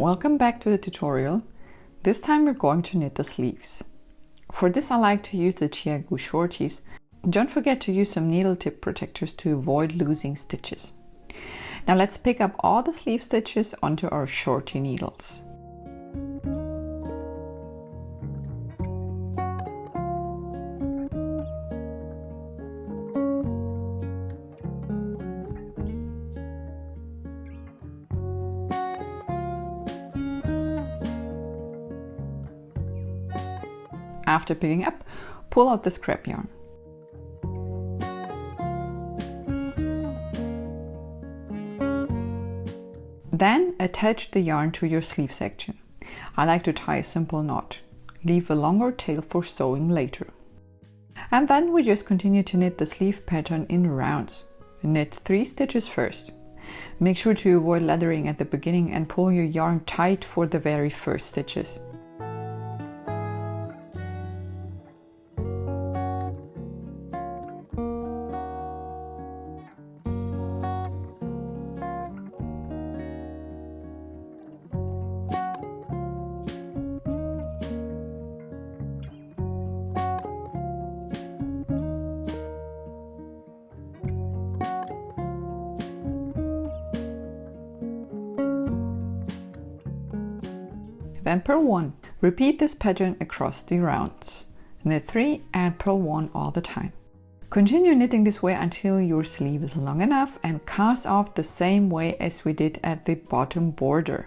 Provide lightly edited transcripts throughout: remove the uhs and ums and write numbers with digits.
Welcome back to the tutorial. This time we're going to knit the sleeves. For this I like to use the Chiagu shorties. Don't forget to use some needle tip protectors to avoid losing stitches. Now let's pick up all the sleeve stitches onto our shorty needles. After picking up, pull out the scrap yarn. Then attach the yarn to your sleeve section. I like to tie a simple knot. Leave a longer tail for sewing later. And then we just continue to knit the sleeve pattern in rounds. Knit 3 stitches first. Make sure to avoid leathering at the beginning and pull your yarn tight for the very first stitches. Then purl 1. Repeat this pattern across the rounds. Knit 3 and purl 1 all the time. Continue knitting this way until your sleeve is long enough and cast off the same way as we did at the bottom border.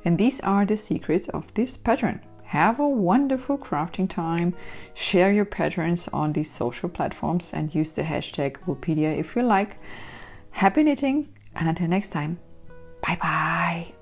And these are the secrets of this pattern. Have a wonderful crafting time. Share your patterns on these social platforms and use the hashtag Woolpedia if you like. Happy knitting, and until next time, bye bye.